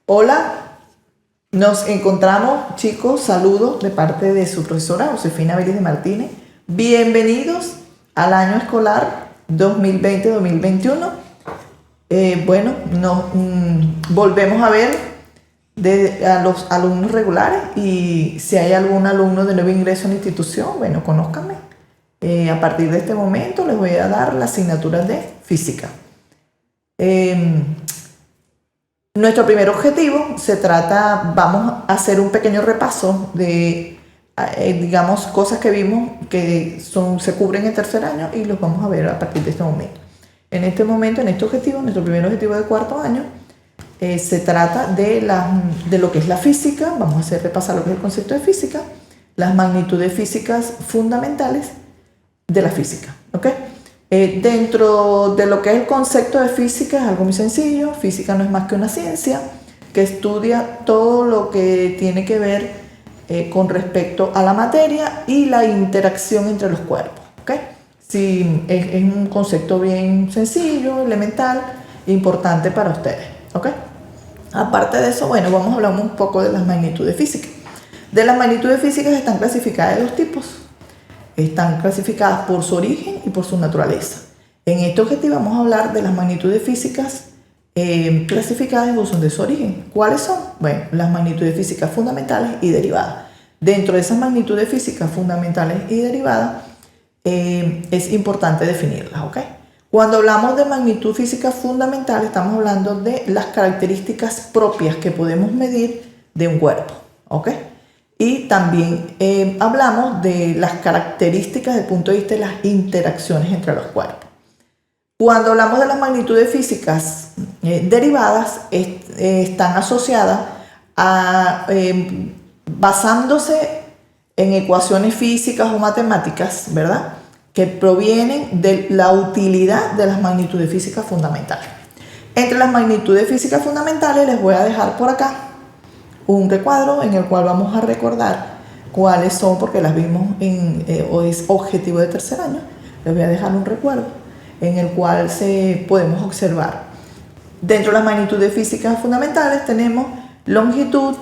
Hola, nos encontramos, chicos, saludos de parte de su profesora Josefina Vélez de Martínez. Bienvenidos al año escolar 2020-2021. Nos volvemos a ver a los alumnos regulares, y si hay algún alumno de nuevo ingreso en la institución, bueno, conózcanme. A partir de este momento les voy a dar la asignatura de física. Nuestro primer objetivo vamos a hacer un pequeño repaso de, digamos, cosas que vimos que se cubren en tercer año, y los vamos a ver a partir de este momento. En este objetivo, nuestro primer objetivo de cuarto año, se trata de lo que es la física. Vamos a repasar lo que es el concepto de física, las magnitudes físicas fundamentales de la física, ¿ok? Dentro de lo que es el concepto de física es algo muy sencillo. Física no es más que una ciencia que estudia todo lo que tiene que ver con respecto a la materia y la interacción entre los cuerpos, ¿ok? Sí, es un concepto bien sencillo, elemental, importante para ustedes, ¿ok? Aparte de eso, bueno, vamos a hablar un poco de las magnitudes físicas. De las magnitudes físicas están clasificadas de dos tipos. Están clasificadas por su origen y por su naturaleza. En este objetivo vamos a hablar de las magnitudes físicas clasificadas en función de su origen. ¿Cuáles son? Bueno, las magnitudes físicas fundamentales y derivadas. Dentro de esas magnitudes físicas fundamentales y derivadas es importante definirlas, ¿ok? Cuando hablamos de magnitud física fundamental, estamos hablando de las características propias que podemos medir de un cuerpo, ¿ok? Y también hablamos de las características desde el punto de vista de las interacciones entre los cuerpos. Cuando hablamos de las magnitudes físicas derivadas, están asociadas a, basándose en ecuaciones físicas o matemáticas, ¿verdad?, que provienen de la utilidad de las magnitudes físicas fundamentales. Entre las magnitudes físicas fundamentales les voy a dejar por acá un recuadro en el cual vamos a recordar cuáles son, porque las vimos hoy es objetivo de tercer año. Les voy a dejar un recuadro en el cual podemos observar. Dentro de las magnitudes físicas fundamentales tenemos longitud,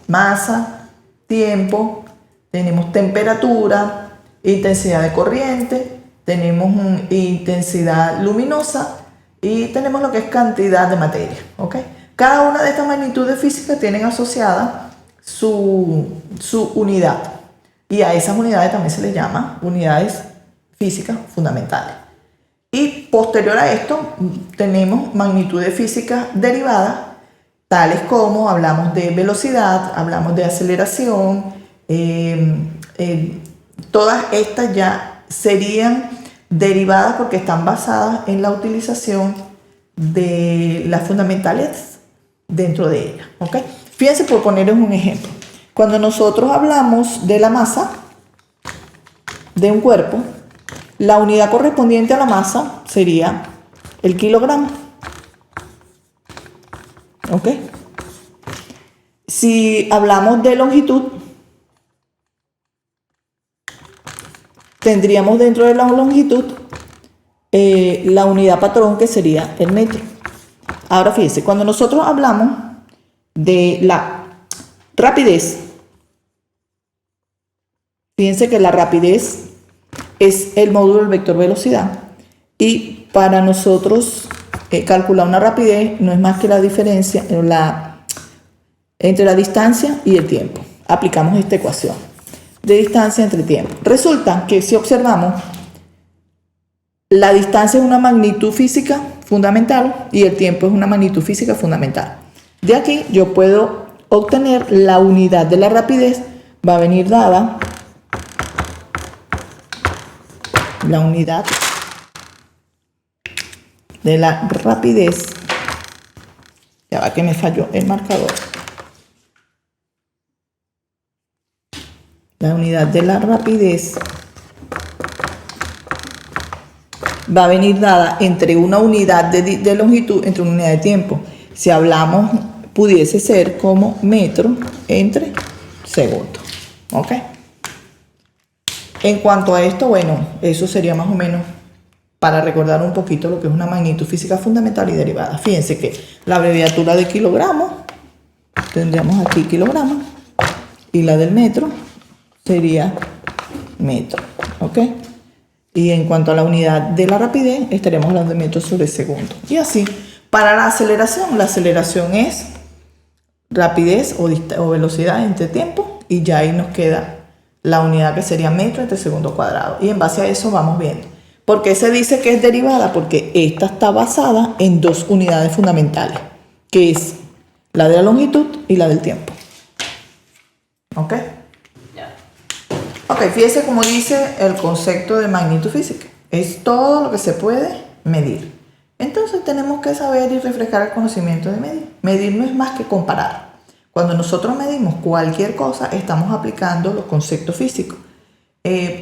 masa, tiempo, tenemos temperatura, intensidad de corriente, tenemos intensidad luminosa y tenemos lo que es cantidad de materia, ¿ok? Cada una de estas magnitudes físicas tienen asociada su unidad, y a esas unidades también se les llama unidades físicas fundamentales. Y posterior a esto tenemos magnitudes físicas derivadas, tales como hablamos de velocidad, hablamos de aceleración. Todas estas ya serían derivadas porque están basadas en la utilización de las fundamentales dentro de ella, ¿ok? Fíjense, por ponerles un ejemplo. Cuando nosotros hablamos de la masa de un cuerpo, la unidad correspondiente a la masa sería el kilogramo, ¿ok? Si hablamos de longitud, tendríamos dentro de la longitud la unidad patrón, que sería el metro. Ahora fíjense, cuando nosotros hablamos de la rapidez, fíjense que la rapidez es el módulo del vector velocidad, y para nosotros calcular una rapidez no es más que la diferencia entre la distancia y el tiempo. Aplicamos esta ecuación de distancia entre tiempo. Resulta que si observamos, la distancia es una magnitud física fundamental y el tiempo es una magnitud física fundamental. De aquí yo puedo obtener la unidad de la rapidez. Va a venir dada la unidad de la rapidez. Ya va que me falló el marcador. La unidad de la rapidez va a venir dada entre una unidad de longitud entre una unidad de tiempo. Si hablamos, pudiese ser como metro entre segundo, ¿ok? En cuanto a esto, bueno, eso sería más o menos para recordar un poquito lo que es una magnitud física fundamental y derivada. Fíjense que la abreviatura de kilogramo tendríamos aquí kilogramos y la del metro sería metro, ¿ok? Y en cuanto a la unidad de la rapidez, estaríamos hablando de metros sobre segundo. Y así, para la aceleración es rapidez o velocidad entre tiempo, y ya ahí nos queda la unidad que sería metro entre segundo cuadrado. Y en base a eso vamos viendo. ¿Por qué se dice que es derivada? Porque esta está basada en dos unidades fundamentales, que es la de la longitud y la del tiempo. ¿Ok? Ok, fíjese cómo dice el concepto de magnitud física. Es todo lo que se puede medir. Entonces tenemos que saber y refrescar el conocimiento de medir. Medir no es más que comparar. Cuando nosotros medimos cualquier cosa, estamos aplicando los conceptos físicos.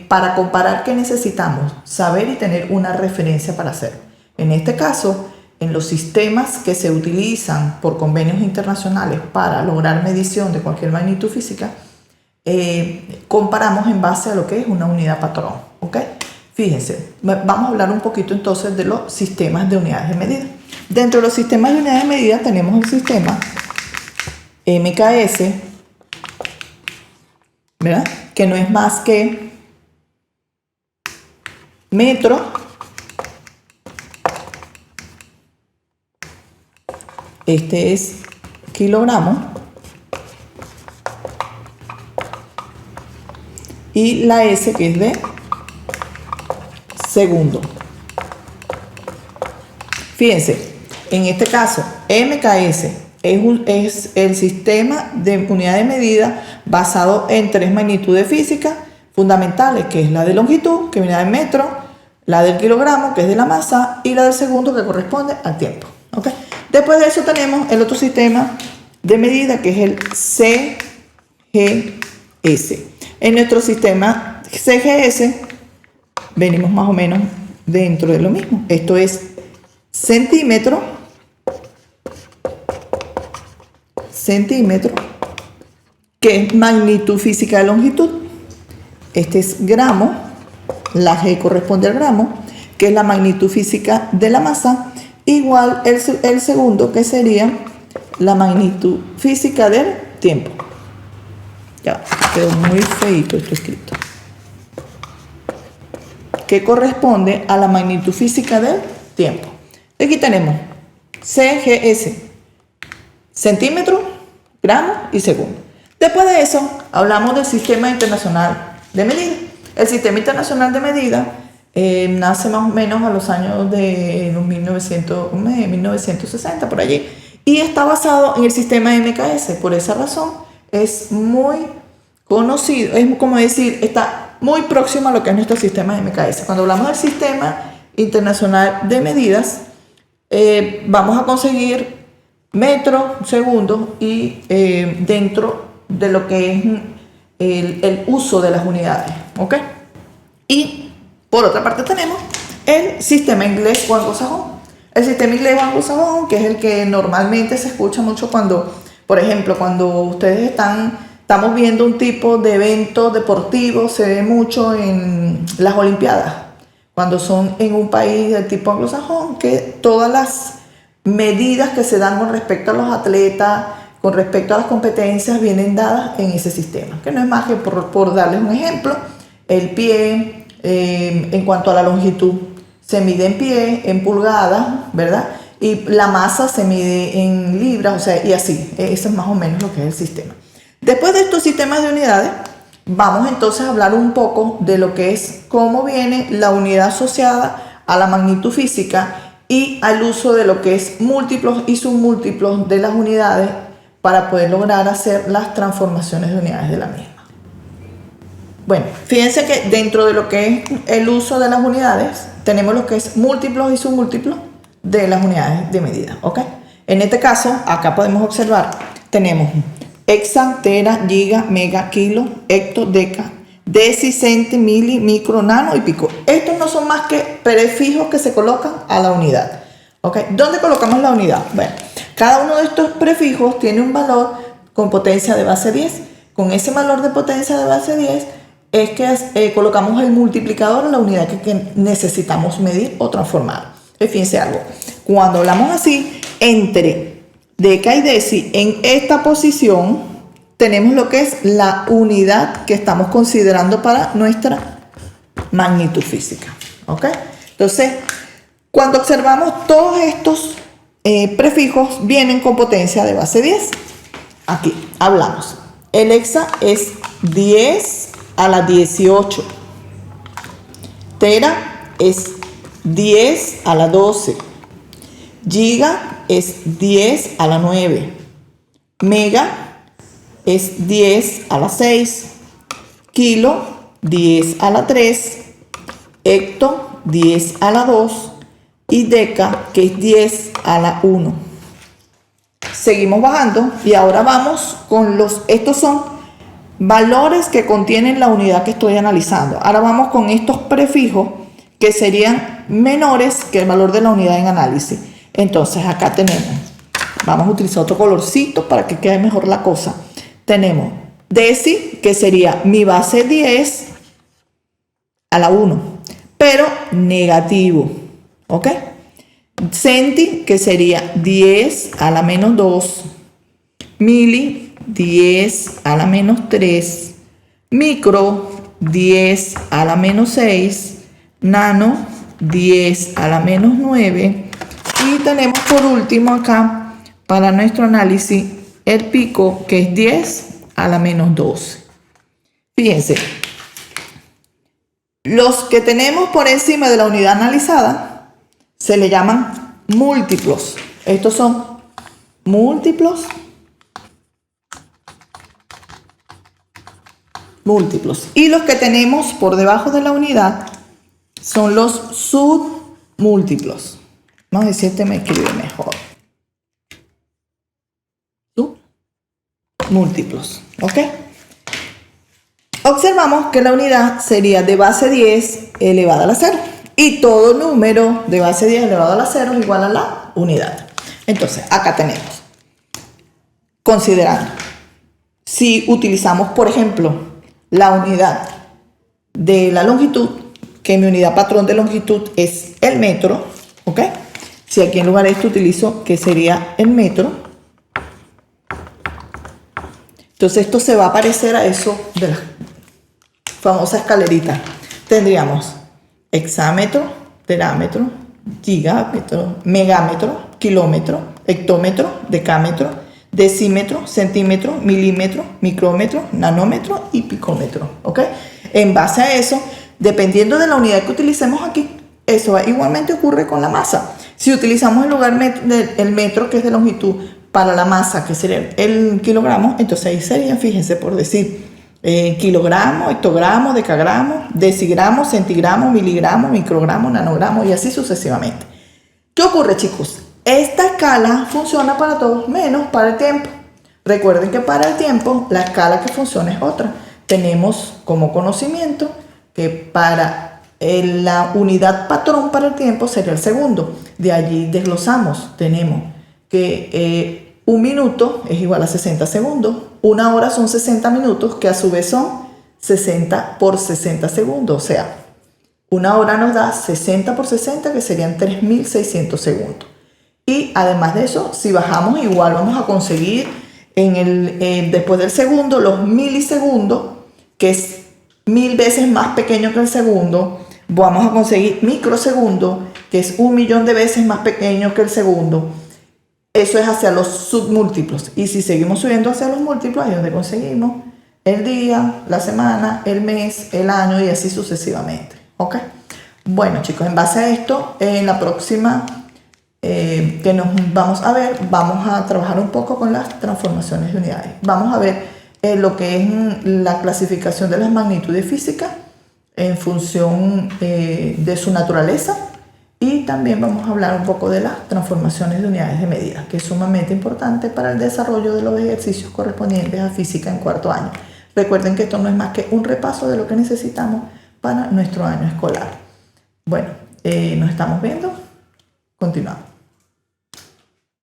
Para comparar, ¿qué necesitamos? Saber y tener una referencia para hacerlo. En este caso, en los sistemas que se utilizan por convenios internacionales para lograr medición de cualquier magnitud física, comparamos en base a lo que es una unidad patrón, ¿ok? Fíjense, vamos a hablar un poquito entonces de los sistemas de unidades de medida. Dentro de los sistemas de unidades de medida tenemos el sistema MKS, ¿verdad? Que no es más que metro este es kilogramo y la S que es de segundo. Fíjense, en este caso MKS es el sistema de unidad de medida basado en tres magnitudes físicas fundamentales, que es la de longitud, que viene en metro, la del kilogramo, que es de la masa, y la del segundo, que corresponde al tiempo. ¿Okay? Después de eso tenemos el otro sistema de medida, que es el CGS. En nuestro sistema CGS venimos más o menos dentro de lo mismo. Esto es centímetro, que es magnitud física de longitud. Este es gramo, la G corresponde al gramo, que es la magnitud física de la masa, igual el segundo, que sería la magnitud física del tiempo. Ya, quedó muy feito esto escrito. Que corresponde a la magnitud física del tiempo. Aquí tenemos CGS, centímetro, gramo y segundo. Después de eso, hablamos del Sistema Internacional de Medida. El Sistema Internacional de Medida nace más o menos a los años de los 1960, por allí, y está basado en el sistema MKS. Por esa razón, es muy conocido, es como decir, está muy próximo a lo que es nuestro sistema MKS. Cuando hablamos del Sistema Internacional de Medidas, vamos a conseguir metro, segundo y dentro de lo que es el uso de las unidades, ¿ok? Y por otra parte tenemos el sistema inglés o anglosajón. El sistema inglés o anglosajón, que es el que normalmente se escucha mucho cuando, por ejemplo, cuando ustedes estamos viendo un tipo de evento deportivo, se ve mucho en las Olimpiadas, cuando son en un país del tipo anglosajón, que todas las medidas que se dan con respecto a los atletas, con respecto a las competencias, vienen dadas en ese sistema, que no es más que por darles un ejemplo, el pie, en cuanto a la longitud, se mide en pie, en pulgadas, ¿verdad? Y la masa se mide en libras, o sea, y así, eso es más o menos lo que es el sistema. Después de estos sistemas de unidades, vamos entonces a hablar un poco de lo que es cómo viene la unidad asociada a la magnitud física y al uso de lo que es múltiplos y submúltiplos de las unidades para poder lograr hacer las transformaciones de unidades de la misma. Bueno, fíjense que dentro de lo que es el uso de las unidades, tenemos lo que es múltiplos y submúltiplos de las unidades de medida, ¿ok? En este caso, acá podemos observar, tenemos hexa, tera, giga, mega, kilo, hecto, deca, deci, centi, mili, micro, nano y pico. Estos no son más que prefijos que se colocan a la unidad, ¿ok? ¿Dónde colocamos la unidad? Bueno, cada uno de estos prefijos tiene un valor con potencia de base 10. Con ese valor de potencia de base 10 es que colocamos el multiplicador en la unidad que necesitamos medir o transformar. Fíjense algo, cuando hablamos así, entre deca y deci. En esta posición tenemos lo que es la unidad que estamos considerando para nuestra magnitud física. ¿Ok? Entonces, cuando observamos todos estos prefijos, vienen con potencia de base 10. Aquí hablamos. El hexa es 10 a la 18. Tera es 10 a la 12. Giga es 10 a la 9. Mega es 10 a la 6. Kilo, 10 a la 3. Hecto, 10 a la 2. Y deca, que es 10 a la 1. Seguimos bajando y ahora vamos con estos son valores que contienen la unidad que estoy analizando. Ahora vamos con estos prefijos que serían menores que el valor de la unidad en análisis. Entonces acá tenemos, vamos a utilizar otro colorcito para que quede mejor la cosa. Tenemos deci, que sería mi base 10 a la 1, pero negativo, ¿ok? Centi, que sería 10 a la menos 2. Mili, 10 a la menos 3. Micro, 10 a la menos 6. Nano, 10 a la menos 9. Y tenemos por último acá, para nuestro análisis, el pico, que es 10 a la menos 12. Fíjense, los que tenemos por encima de la unidad analizada se le llaman múltiplos. Estos son múltiplos. Y los que tenemos por debajo de la unidad son los submúltiplos. Vamos a decir, este me escribe mejor. Submúltiplos. ¿Ok? Observamos que la unidad sería de base 10 elevada a la 0. Y todo número de base 10 elevado a la 0 es igual a la unidad. Entonces, acá tenemos, considerando, si utilizamos, por ejemplo, la unidad de la longitud, que mi unidad patrón de longitud es el metro, ¿ok? Si aquí en lugar de esto utilizo que sería el metro, entonces esto se va a parecer a eso de la famosa escalerita. Tendríamos hexámetro, terámetro, gigámetro, megámetro, kilómetro, hectómetro, decámetro, decímetro, centímetro, milímetro, micrómetro, nanómetro y picómetro. ¿Ok? En base a eso, dependiendo de la unidad que utilicemos aquí, eso igualmente ocurre con la masa. Si utilizamos en lugar del metro, que es de longitud, para la masa, que sería el kilogramo, entonces ahí serían, fíjense, por decir, kilogramo, hectogramo, decagramo, decigramo, centigramo, miligramo, microgramo, nanogramo y así sucesivamente. ¿Qué ocurre, chicos? Esta escala funciona para todos menos para el tiempo. Recuerden que para el tiempo la escala que funciona es otra. Tenemos como conocimiento que para la unidad patrón para el tiempo sería el segundo. De allí desglosamos. Tenemos que un minuto es igual a 60 segundos. Una hora son 60 minutos, que a su vez son 60 por 60 segundos. O sea, una hora nos da 60 por 60, que serían 3.600 segundos. Y además de eso, si bajamos, igual vamos a conseguir después del segundo, los milisegundos, que es 1000 veces más pequeño que el segundo. Vamos a conseguir microsegundos, que es 1.000.000 de veces más pequeño que el segundo. Eso es hacia los submúltiplos. Y si seguimos subiendo hacia los múltiplos, ahí es donde conseguimos el día, la semana, el mes, el año y así sucesivamente. ¿Ok? Bueno, chicos, en base a esto, en la próxima que nos vamos a ver, vamos a trabajar un poco con las transformaciones de unidades. Vamos a ver lo que es la clasificación de las magnitudes físicas en función de su naturaleza. Y también vamos a hablar un poco de las transformaciones de unidades de medida, que es sumamente importante para el desarrollo de los ejercicios correspondientes a física en cuarto año. Recuerden que esto no es más que un repaso de lo que necesitamos para nuestro año escolar. Bueno, nos estamos viendo. Continuamos.